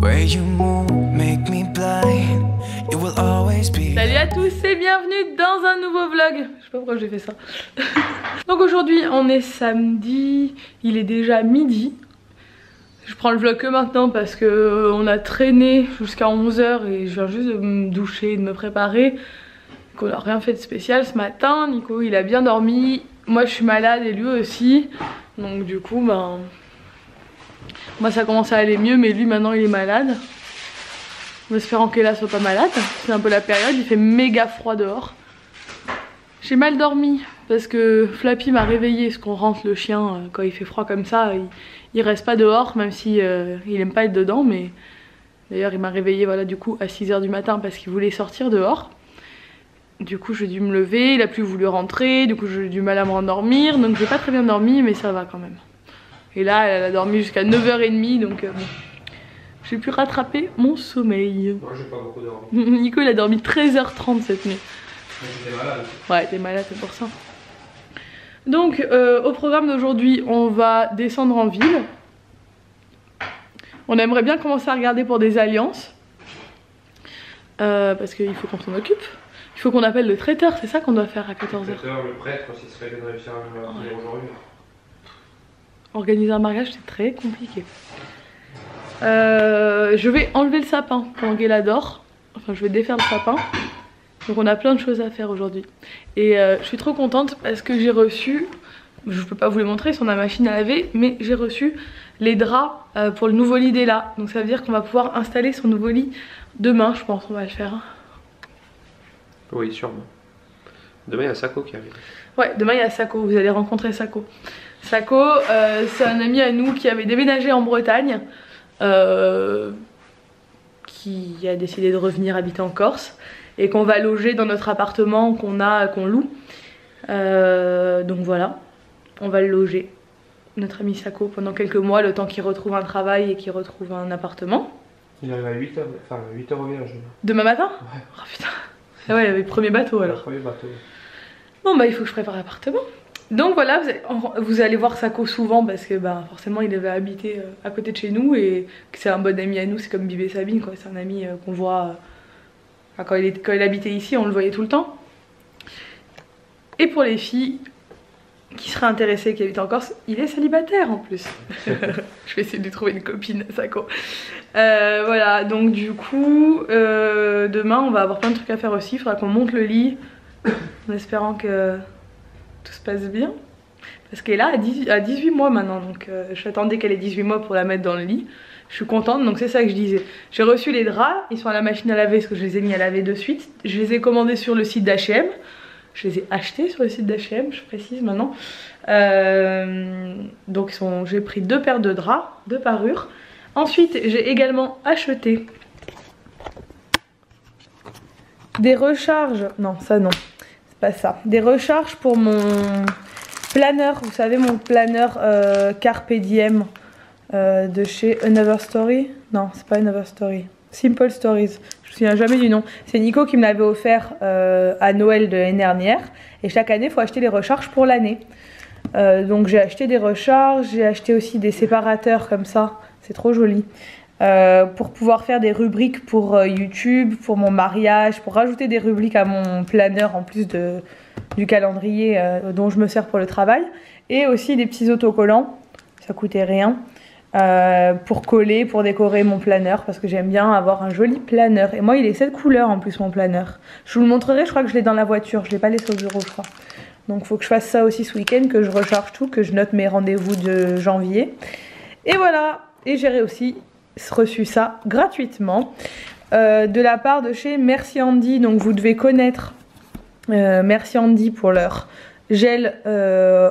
Salut à tous et bienvenue dans un nouveau vlog. Je sais pas pourquoi j'ai fait ça. Donc aujourd'hui on est samedi, il est déjà midi. Je prends le vlog que maintenant parce que on a traîné jusqu'à 11h et je viens juste de me doucher et de me préparer. Donc on n'a rien fait de spécial ce matin. Nico il a bien dormi, moi je suis malade et lui aussi. Donc du coup ben... moi ça commence à aller mieux mais lui maintenant il est malade. En espérant qu'Ella soit pas malade, c'est un peu la période, il fait méga froid dehors. J'ai mal dormi parce que Flappy m'a réveillé parce qu'on rentre le chien quand il fait froid comme ça, il reste pas dehors même si il aime pas être dedans, mais d'ailleurs il m'a réveillé voilà du coup à 6h du matin parce qu'il voulait sortir dehors. Du coup j'ai dû me lever, il a plus voulu rentrer, du coup j'ai eu du mal à me rendormir, donc j'ai pas très bien dormi mais ça va quand même. Et là elle a dormi jusqu'à 9h30 donc bon. J'ai pu rattraper mon sommeil. Moi j'ai pas beaucoup dormi. Nico il a dormi 13h30 cette nuit. J'étais malade. Ouais t'es malade c'est pour ça. Donc au programme d'aujourd'hui on va descendre en ville. On aimerait bien commencer à regarder pour des alliances. Parce qu'il faut qu'on s'en occupe. Il faut qu'on appelle le traiteur, c'est ça qu'on doit faire à 14h. Le traiteur, le prêtre, ce serait bien de réussir à venir aujourd'hui. Organiser un mariage c'est très compliqué. Je vais enlever le sapin pendant qu'elle dort. Enfin je vais défaire le sapin. Donc on a plein de choses à faire aujourd'hui. Et je suis trop contente parce que j'ai reçu, je peux pas vous les montrer, ils sont dans la machine à laver, mais j'ai reçu les draps pour le nouveau lit d'Ella. Donc ça veut dire qu'on va pouvoir installer son nouveau lit demain, je pense on va le faire. Oui sûrement. Demain il y a Sako qui arrive. Ouais, demain il y a Sako, vous allez rencontrer Sako. Sako c'est un ami à nous qui avait déménagé en Bretagne. Qui a décidé de revenir habiter en Corse et qu'on va loger dans notre appartement qu'on loue. Donc voilà, on va le loger, notre ami Sako, pendant quelques mois, le temps qu'il retrouve un travail et qu'il retrouve un appartement. Il arrive à 8h, enfin 8h au village. Demain matin? Ouais. Oh putain. Ah ouais, il y avait le premier bateau alors. Le premier bateau. Bon bah il faut que je prépare l'appartement. Donc voilà, vous allez voir Sako souvent parce que bah, forcément il devait habiter à côté de chez nous et que c'est un bon ami à nous, c'est comme Bibi et Sabine quoi, c'est un ami qu'on voit quand il habitait ici, on le voyait tout le temps. Et pour les filles qui seraient intéressées, qui habitent en Corse, il est célibataire en plus. Je vais essayer de lui trouver une copine à Sako. Voilà, donc du coup, demain on va avoir plein de trucs à faire aussi, il faudra qu'on monte le lit en espérant que tout se passe bien parce qu'elle est là à 18 mois maintenant donc j'attendais qu'elle ait 18 mois pour la mettre dans le lit. Je suis contente donc c'est ça que je disais. J'ai reçu les draps, ils sont à la machine à laver parce que je les ai mis à laver de suite. Je les ai commandés sur le site d'H&M. Je les ai achetés sur le site d'H&M, je précise maintenant. Donc j'ai pris 2 paires de draps, 2 parures. Ensuite j'ai également acheté des recharges, non ça non, pas ça, des recharges pour mon planeur, vous savez mon planeur Carpe Diem de chez Another Story, non c'est pas Another Story, Simple Stories, je me souviens jamais du nom, c'est Nico qui me l'avait offert à Noël de l'année dernière et chaque année il faut acheter les recharges pour l'année. Donc j'ai acheté des recharges, j'ai acheté aussi des séparateurs comme ça, c'est trop joli. Pour pouvoir faire des rubriques pour YouTube, pour mon mariage, pour rajouter des rubriques à mon planeur en plus du calendrier dont je me sers pour le travail. Et aussi des petits autocollants, ça coûtait rien, pour coller, pour décorer mon planeur parce que j'aime bien avoir un joli planeur. Et moi il est cette couleur en plus mon planeur. Je vous le montrerai, je crois que je l'ai dans la voiture, je l'ai pas laissé au bureau je crois. Donc il faut que je fasse ça aussi ce week-end, que je recharge tout, que je note mes rendez-vous de janvier. Et voilà, et j'ai aussi reçu ça gratuitement de la part de chez Merci Handy. Donc vous devez connaître Merci Handy pour leur gel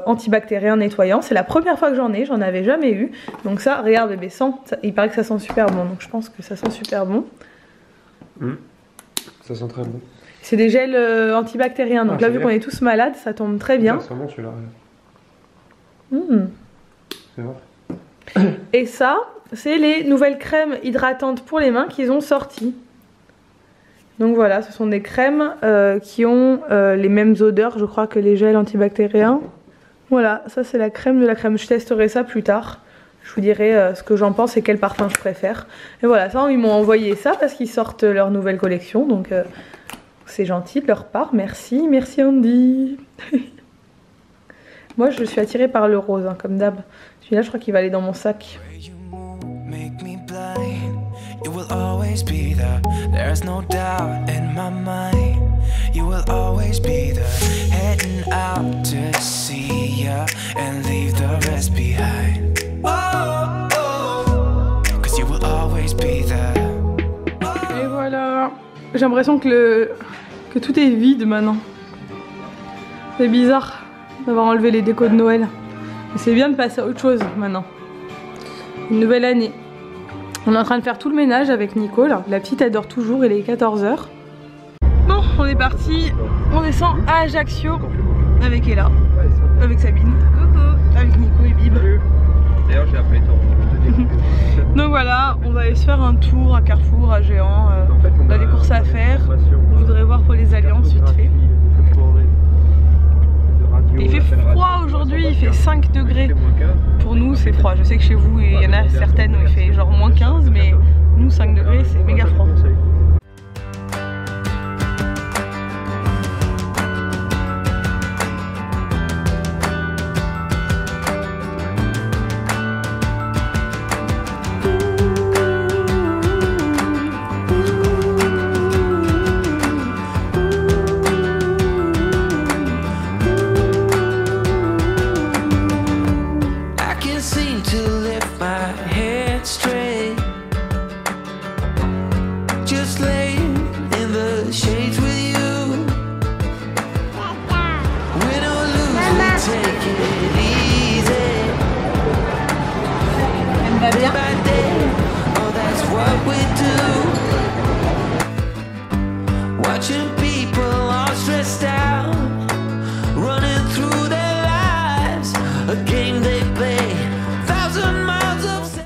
antibactérien nettoyant. C'est la première fois que j'en avais jamais eu. Donc ça, regarde bébé, ça, il paraît que ça sent super bon. Donc je pense que ça sent super bon. Ça sent très bon. C'est des gels antibactériens. Donc là vu qu'on est tous malades, ça tombe très bien. Ça sent bon celui-là. C'est vrai. Et ça, c'est les nouvelles crèmes hydratantes pour les mains qu'ils ont sorties. Donc voilà, ce sont des crèmes qui ont les mêmes odeurs, je crois, que les gels antibactériens. Voilà, ça c'est la crème de la crème. Je testerai ça plus tard. Je vous dirai ce que j'en pense et quel parfum je préfère. Et voilà, ça, ils m'ont envoyé ça parce qu'ils sortent leur nouvelle collection. Donc c'est gentil de leur part. Merci, merci Andy. Moi je suis attirée par le rose, hein, comme d'hab. Celui-là je crois qu'il va aller dans mon sac. You will always be there, there's no doubt in my mind. You will always be there, heading out to see ya and leave the rest behind. Oh, oh, 'cause you will always be there. Et voilà, j'ai l'impression que tout est vide maintenant. C'est bizarre d'avoir enlevé les décos de Noël. Mais c'est bien de passer à autre chose maintenant. Une nouvelle année. On est en train de faire tout le ménage avec Nico là. La petite elle dort toujours, il est 14 h. Bon, on est parti, on descend à Ajaccio avec Ella, avec Sabine, coucou, avec Nico et Bib. D'ailleurs j'ai appelé toi. Donc voilà, on va aller se faire un tour à Carrefour, à Géant. On a des courses à faire. Je voudrais voir pour les alliances vite fait. Il fait froid aujourd'hui, il fait 5 degrés. Pour nous c'est froid, je sais que chez vous il y en a certaines où il fait genre moins 15, mais nous 5 degrés c'est méga froid.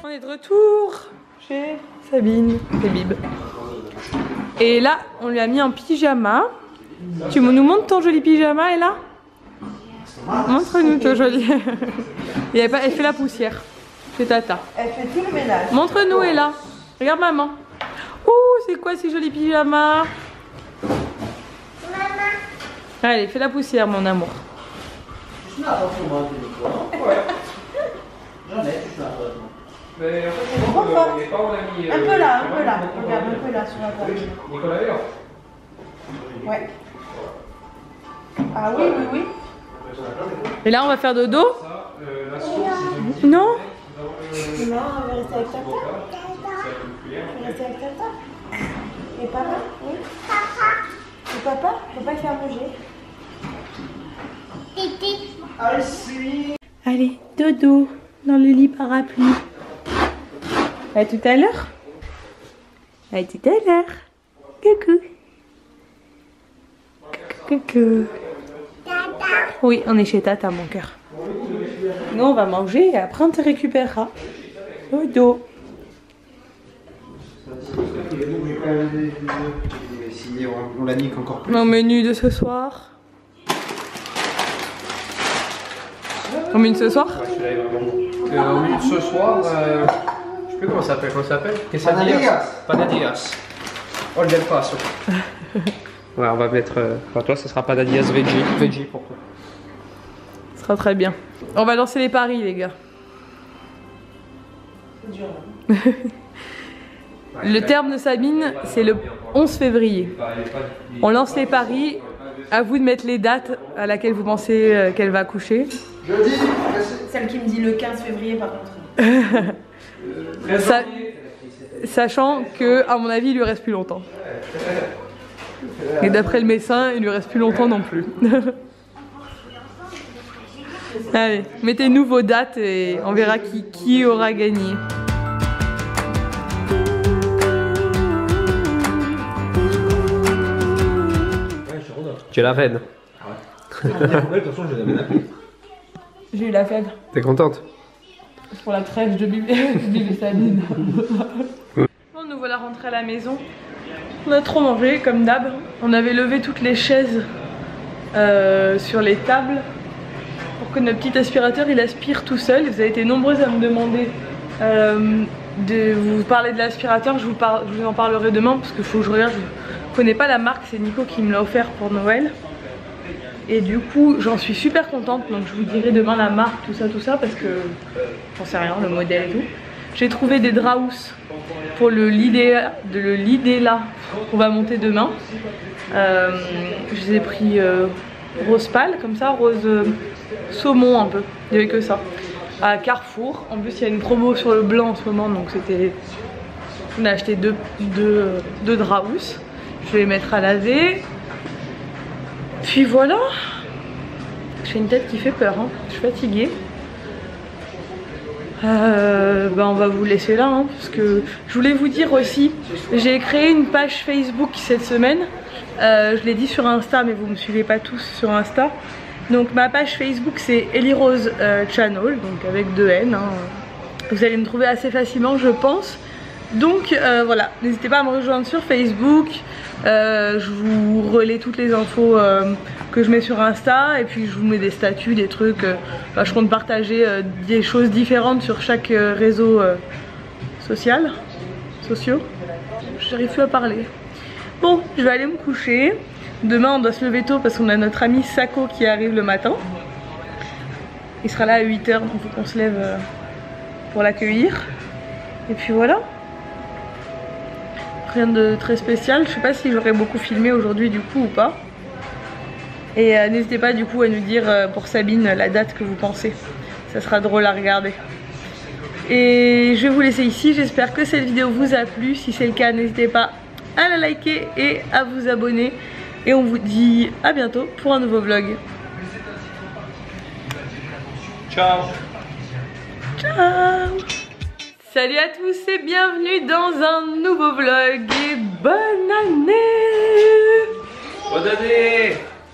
On est de retour chez Sabine et Bib. Et là, on lui a mis un pyjama. Tu nous montres ton joli pyjama, Ella? Montre-nous ton joli. Elle fait la poussière. C'est Tata. Elle fait tout le ménage. Montre-nous, Ella. Regarde maman. Ouh, c'est quoi ces jolis pyjamas? Allez, fais la poussière, mon amour. Mais en fait, un peu là, regarde un peu là sur la table. Nicolas est là. Ouais. Ah oui, oui, oui. Et là, on va faire dodo? Non? Non, on va rester avec Tata. On va rester avec Tata. Et papa? Oui. Et papa? Papa fait à manger. Allez, dodo dans le lit parapluie. À tout à l'heure. À tout à l'heure. Coucou. Coucou. Oui, on est chez Tata, mon cœur. Nous, on va manger et après on te récupérera. Dodo. On la nique encore plus. Mon menu de ce soir. Au menu de ce soir? Ouais, celui-là est vraiment bon. Au menu de ce soir, je sais plus comment ça s'appelle. Comment ça s'appelle? Quesadillas. Panadillas. Oh, le paso. Ouais, on va mettre. Enfin, toi, ça sera panadillas veggie pour toi. Ce sera très bien. On va lancer les paris, les gars. Le terme de Sabine, c'est le 11 février. On lance les paris. À vous de mettre les dates à laquelle vous pensez qu'elle va accoucher. Jeudi. Celle qui me dit le 15 février par contre. Sachant que, à mon avis, il lui reste plus longtemps. Et d'après le médecin, il lui reste plus longtemps non plus. Allez, mettez-nous vos dates et on verra qui aura gagné. Tu as la veine. De toute façon, je les avais appelés. J'ai eu la fève. T'es contente? Pour la crèche de Bibi et Sabine. Bon, nous voilà rentrés à la maison. On a trop mangé, comme d'hab. On avait levé toutes les chaises sur les tables pour que notre petit aspirateur il aspire tout seul. Vous avez été nombreuses à me demander Vous parlez de l'aspirateur, je vous en parlerai demain parce qu'il faut que je regarde. Je connais pas la marque, c'est Nico qui me l'a offert pour Noël. Et du coup j'en suis super contente, donc je vous dirai demain la marque, tout ça parce que j'en sais rien, le modèle et tout. J'ai trouvé des draps pour le Lidéa qu'on va monter demain. Je les ai pris rose pâle comme ça, rose saumon un peu, il n'y avait que ça. À Carrefour, en plus il y a une promo sur le blanc en ce moment, donc c'était... On a acheté deux draps. Je vais les mettre à laver. Puis voilà. J'ai une tête qui fait peur, hein. Je suis fatiguée. On va vous laisser là, hein, parce que je voulais vous dire aussi, j'ai créé une page Facebook cette semaine. Je l'ai dit sur Insta, mais vous me suivez pas tous sur Insta. Donc ma page Facebook c'est Ellie Rose Channel, donc avec 2 N. Hein. Vous allez me trouver assez facilement, je pense. Donc voilà, n'hésitez pas à me rejoindre sur Facebook. Je vous relais toutes les infos que je mets sur Insta, et puis je vous mets des statuts, des trucs. Je compte partager des choses différentes sur chaque réseau sociaux. J'arrive plus à parler. Bon, je vais aller me coucher. Demain on doit se lever tôt parce qu'on a notre ami Sako qui arrive le matin. Il sera là à 8 h, donc il faut qu'on se lève pour l'accueillir. Et puis voilà. Rien de très spécial. Je sais pas si j'aurais beaucoup filmé aujourd'hui du coup ou pas. Et n'hésitez pas du coup à nous dire pour Sabine la date que vous pensez. Ça sera drôle à regarder. Et je vais vous laisser ici. J'espère que cette vidéo vous a plu. Si c'est le cas, n'hésitez pas à la liker et à vous abonner. Et on vous dit à bientôt pour un nouveau vlog. Ciao. Ciao. Salut à tous et bienvenue dans un nouveau vlog et bonne année.